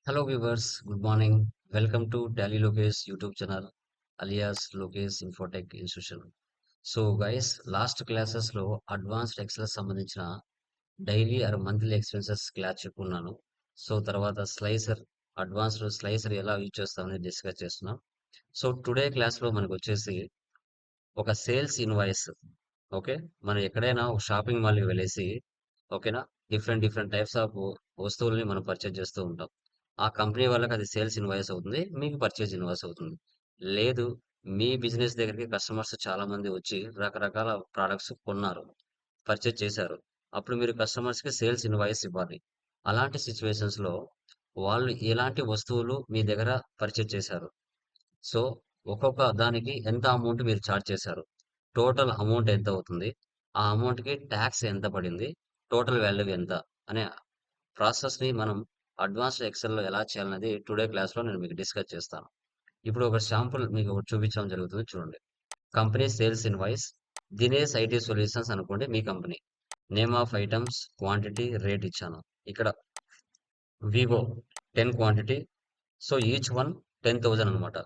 Hello viewers, good morning. Welcome to Daily Lokesh YouTube channel alias Lokesh Infotech Institution. So guys last classes లో advanced Excel సంబంధించిన daily or monthly expenses class చెప్పుకున్నాను. So తర్వాత advanced slicer ఎలా use చేస్తామని discuss చేస్తున్నాం. So today class లో మనకు వచ్చేసి ఒక సేల్స్ ఇన్వాయిస్. ఓకే, మనం ఎక్కడైనా ఒక షాపింగ్ మాల్కి వెళ్ళేసి ఓకేనా, డిఫరెంట్ డిఫరెంట్ టైప్స్ ఆఫ్ వస్తువుల్ని మనం పర్చేజ్ చేస్తూ ఉంటాం. ఆ కంపెనీ వాళ్ళకి అది సేల్స్ ఇన్వాయిస్ అవుతుంది, మీకు పర్చేజ్ ఇన్వాయిస్ అవుతుంది. లేదు, మీ బిజినెస్ దగ్గరికి కస్టమర్స్ చాలా మంది వచ్చి రకరకాల ప్రోడక్ట్స్ కొన్నారు, పర్చేజ్ చేశారు. అప్పుడు మీరు కస్టమర్స్కి సేల్స్ ఇన్వాయిస్ ఇవ్వాలి. అలాంటి సిచ్యువేషన్స్ లో వాళ్ళు ఎలాంటి వస్తువులు మీ దగ్గర పర్చేజ్ చేశారు, సో ఒక్కొక్క దానికి ఎంత అమౌంట్ మీరు ఛార్జ్ చేశారు, టోటల్ అమౌంట్ ఎంత అవుతుంది, ఆ అమౌంట్ కి ట్యాక్స్ ఎంత పడింది, టోటల్ వాల్యూ ఎంత అనే ప్రాసెస్ ని మనం అడ్వాన్స్డ్ ఎక్సెల్ లో ఎలా చేయాలనేది టుడే క్లాస్ లో నేను మీకు డిస్కస్ చేస్తాను. ఇప్పుడు ఒక శాంపుల్ మీకు ఒకటి చూపించడం జరుగుతుంది, చూడండి. Company sales invoice, Dinesh IT solutions అనుకోండి మీ కంపెనీ. Name of items, quantity, rate ఇచ్చాను. ఇక్కడ Vivo 10 quantity, so each one 10,000 అనమాట.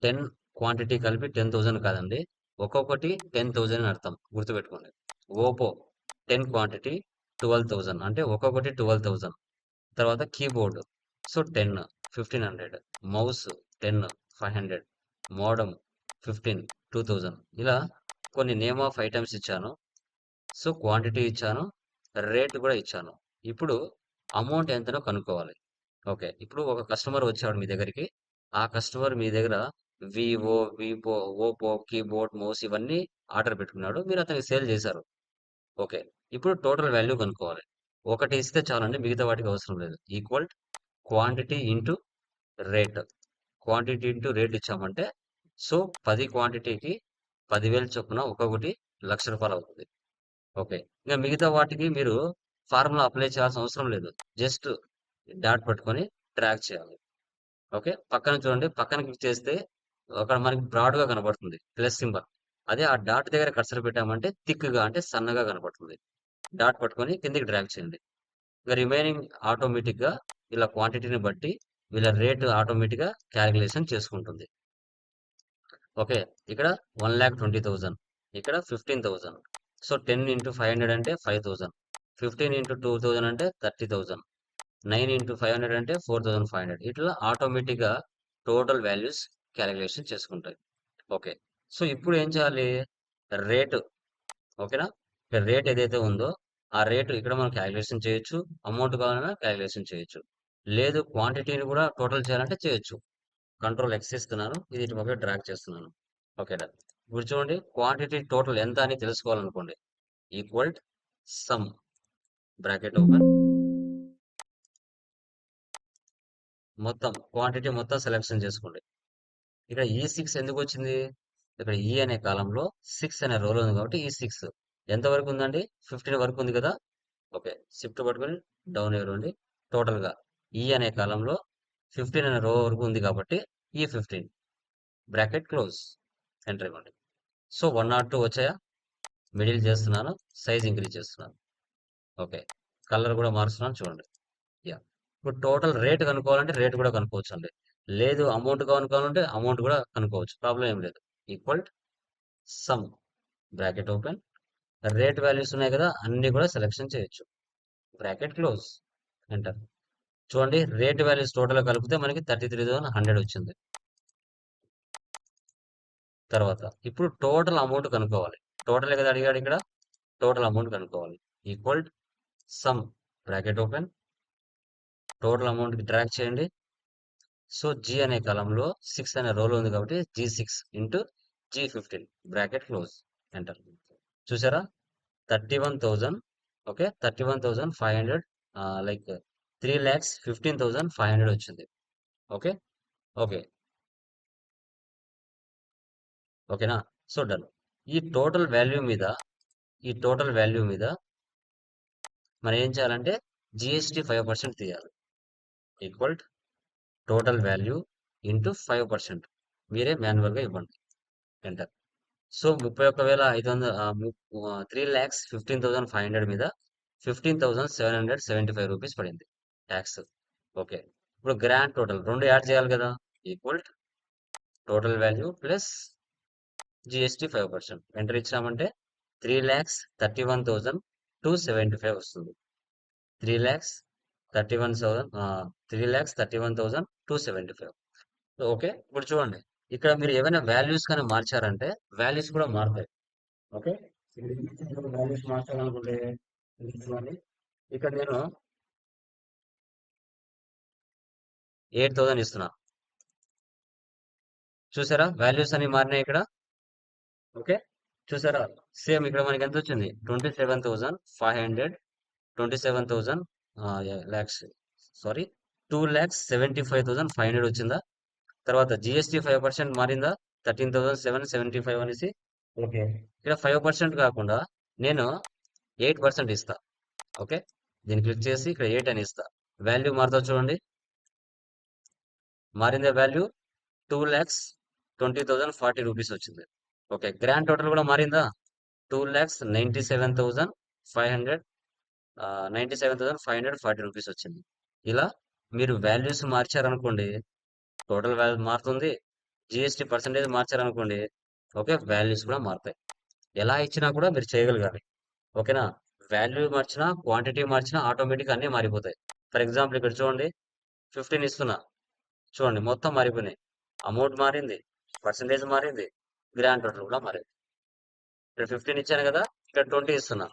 10 క్వాంటిటీ కలిపి 10,000 కాదండి, ఒక్కొక్కటి 10,000 అని అర్థం, గుర్తుపెట్టుకోండి. ఓపో 10 క్వాంటిటీ 12,000 అంటే ఒక్కొక్కటి 12,000. తర్వాత కీబోర్డ్, సో 10 1500, మౌస్ 10 500, మోడమ్ 15 2000. ఇలా కొన్ని నేమ్ ఆఫ్ ఐటమ్స్ ఇచ్చాను, సో క్వాంటిటీ ఇచ్చాను, రేట్ కూడా ఇచ్చాను. ఇప్పుడు అమౌంట్ ఎంతనో కనుక్కోవాలి. ఓకే, ఇప్పుడు ఒక కస్టమర్ వచ్చాడు మీ దగ్గరికి. ఆ కస్టమర్ మీ దగ్గర వివో, ఓపో, కీబోర్డ్, మౌస్ ఇవన్నీ ఆర్డర్ పెట్టుకున్నాడు, మీరు అతనికి సేల్ చేశారు. ఓకే, ఇప్పుడు టోటల్ వాల్యూ కనుక్కోవాలి. ఒకటి ఇస్తే చాలండి, మిగతా వాటికి అవసరం లేదు. Equal quantity into rate. Quantity into rate ఇచ్చామంటే, సో 10 క్వాంటిటీకి 10,000 చొప్పున ఒక్కొక్కటి ₹1,00,000 అవుతుంది. ఓకే, ఇంకా మిగతా వాటికి మీరు ఫార్ములా అప్లై చేయాల్సిన అవసరం లేదు. జస్ట్ డాట్ పట్టుకొని ట్రాక్ చేయాలి. ఓకే, పక్కన చూడండి, పక్కన క్లిక్ చేస్తే అక్కడ మనకి బ్రాడ్ గా కనబడుతుంది ప్లస్ సింబల్. అదే ఆ డాట్ దగ్గర కర్సర్ పెట్టామంటే థిక్ గా అంటే సన్నగా కనబడుతుంది. డాట్ పట్టుకొని కిందికి డ్రాగ్ చేయండి. ఇంకా రిమైనింగ్ ఆటోమేటిక్ గా ఇలా క్వాంటిటీని బట్టి వీళ్ళ రేట్ ఆటోమేటిక్ గా క్యాలిక్యులేషన్ చేసుకుంటుంది. ఓకే, ఇక్కడ 1,20,000, ఇక్కడ 15,000. సో 10 ఇంటూ 500 అంటే 5,000, 15 ఇంటూ 2,000 అంటే 30,000, 9 ఇంటూ 500 అంటే 4,500. ఇట్లా ఆటోమేటిక్ గా టోటల్ వాల్యూస్ క్యాలిక్యులేషన్ చేసుకుంటాయి. ఓకే, సో ఇప్పుడు ఏం చేయాలి, రేటు. ఓకేనా, ఇక్కడ రేట్ ఏదైతే ఉందో ఆ రేటు ఇక్కడ మనం క్యాలిక్యులేషన్ చేయొచ్చు, అమౌంట్ కావాలన్నా క్యాలిక్యులేషన్ చేయొచ్చు. లేదు, క్వాంటిటీని కూడా టోటల్ చేయాలంటే చేయొచ్చు. కంట్రోల్ ఎక్స్ ఇస్తున్నాను, ఇది ఇటు పక్క డ్రాగ్ చేస్తున్నాను. Okay done. ఇప్పుడు చూడండి, క్వాంటిటీ టోటల్ ఎంత అని తెలుసుకోవాలనుకోండి, ఈక్వల్ సమ్, బ్రాకెట్ ఓపెన్, మొత్తం క్వాంటిటీ మొత్తం సెలెక్షన్ చేసుకోండి. ఇక్కడ E6 ఎందుకు వచ్చింది, ఇక్కడ ఈ అనే కాలంలో 6 అనే రోల్ ఉంది కాబట్టి E6 ఎంత వరకు ఉందండి, 15 వరకు ఉంది కదా. ఓకే, షిఫ్ట్ పట్టుకొని డౌన్ ఇవ్వండి. టోటల్ గా ఈ అనే కాలంలో 15 అనే రో వరకు ఉంది కాబట్టి E15, బ్రాకెట్ క్లోజ్, ఎంటర్ ఇవ్వండి. సో 102 వచ్చాయా, మిడిల్ చేస్తున్నాను, సైజ్ ఇంక్రీజ్ చేస్తున్నాను. ఓకే, కలర్ కూడా మారుస్తున్నాను, చూడండి. యా, ఇప్పుడు టోటల్ రేట్ కనుక్కోవాలంటే రేట్ కూడా కనుక్కోవచ్చు అండి. లేదు, అమౌంట్ కనుక్కోవాలంటే అమౌంట్ కూడా కనుక్కోవచ్చు, ప్రాబ్లం ఏం లేదు. Equal some, bracket open, rate values ఉన్నాయి కదా అన్ని కూడా సెలెక్షన్ చేయొచ్చు, బ్రాకెట్ క్లోజ్, ఎంటర్. చూడండి, రేట్ వాల్యూస్ టోటల్ కలిపితే మనకి 33,100 వచ్చింది. తర్వాత ఇప్పుడు టోటల్ అమౌంట్ కనుక్కోవాలి. టోటల్ కదా అడిగాడు ఇక్కడ, టోటల్ అమౌంట్ కనుక్కోవాలి. Equal some, bracket open, total amount కి డ్రాగ్ చేయండి. సో జీ అనే కాలంలో 6 అనే రోల్ ఉంది కాబట్టి G6 into G15, bracket close, enter. చూసారా, 31,000. ఓకే, 31,500, లైక్ 3,15,500 వచ్చింది. ఓకే, ఓకే, ఓకేనా. So done. ఈ టోటల్ వాల్యూ మీద ఈ టోటల్ వాల్యూ మీద మనం ఏం చేయాలంటే జిఎస్టి 5% తీయాలి. ఈక్వల్ టోటల్ వాల్యూ ఇంటూ 5%, మీరే మాన్యువల్ గా ఇవ్వండి, ఎంటర్. సో 31,500, 3,15,500 మీద 15,775 రూపీస్ పడింది ట్యాక్స్. ఓకే, ఇప్పుడు గ్రాండ్ టోటల్ రెండు యాడ్ చేయాలి కదా, equal total value plus GST 5%. Enter ఇచ్చామంటే 3,31,275 వస్తుంది. 3,31,275. ఓకే, ఇప్పుడు చూడండి, ఇక్కడ మీరు ఏమైనా వాల్యూస్ కానీ మార్చారంటే వాల్యూస్ కూడా మారుతాయి. ఓకే, వాల్యూస్ మార్చాలనుకుంటే ఇది చూడండి, ఇక్కడ నేను 8,000 ఇస్తున్నా. చూసారా వాల్యూస్ అని మారినాయి ఇక్కడ. ఓకే, చూసారా, సేమ్ ఇక్కడ మనకి ఎంత వచ్చింది, 27,500, 27,000 ల్యాక్స్, సారీ 2,75,500 వచ్చిందా. తర్వాత జిఎస్టీ 5% మారిందా, 13,775 అనేసి. ఓకే, ఇక్కడ 5% కాకుండా నేను 8% ఇస్తా. ఓకే, దీన్ని క్లిక్ చేసి ఇక్కడ 8 అని ఇస్తా. వాల్యూ మారుతా చూడండి, మారిందా వాల్యూ, 2,20,040 రూపీస్ వచ్చింది. ఓకే, గ్రాండ్ టోటల్ కూడా మారిందా, 2,97,500, 97,540 రూపీస్ వచ్చింది. ఇలా మీరు వాల్యూస్ మార్చారనుకోండి, టోటల్ వాల్యూ మారుతుంది, జిఎస్టీ పర్సంటేజ్ మార్చారనుకోండి, ఓకే, వాల్యూస్ కూడా మారుతాయి. ఎలా ఇచ్చినా కూడా మీరు చేయగలగాలి. ఓకేనా, వాల్యూ మార్చినా క్వాంటిటీ మార్చినా ఆటోమేటిక్ అన్నీ మారిపోతాయి. ఫర్ ఎగ్జాంపుల్ ఇక్కడ చూడండి, 15 ఇస్తున్నా, చూడండి మొత్తం మారిపోయినాయి. అమౌంట్ మారింది, పర్సంటేజ్ మారింది, గ్రాండ్ టోటల్ కూడా మారింది. ఇక్కడ 15 ఇచ్చాను కదా, ఇక్కడ 20 ఇస్తున్నా,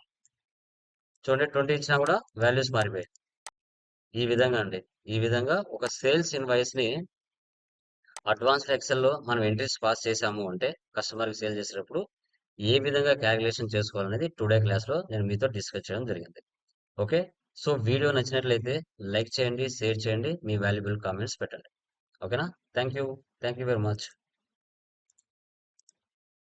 చూడండి 20 ఇచ్చినా కూడా వాల్యూస్ మారిపోయాయి. ఈ విధంగా అండి, ఈ విధంగా ఒక సేల్స్ ఇన్వాయిస్ ని అడ్వాన్స్డ్ ఎక్సెల్ లో మనం ఎంట్రీస్ పాస్ చేసాము అంటే కస్టమర్ కి సేల్ చేసేటప్పుడు ఏ విధంగా క్యాలిక్యులేషన్ చేసుకోవాలనేది టుడే క్లాస్ లో నేను మీతో డిస్కస్ చేయడం జరిగింది. ఓకే, సో వీడియో నచ్చినట్లయితే లైక్ చేయండి, షేర్ చేయండి, మీ వాల్యుబుల్ కామెంట్స్ పెట్టండి. ఓకేనా, థ్యాంక్ యూ వెరీ మచ్.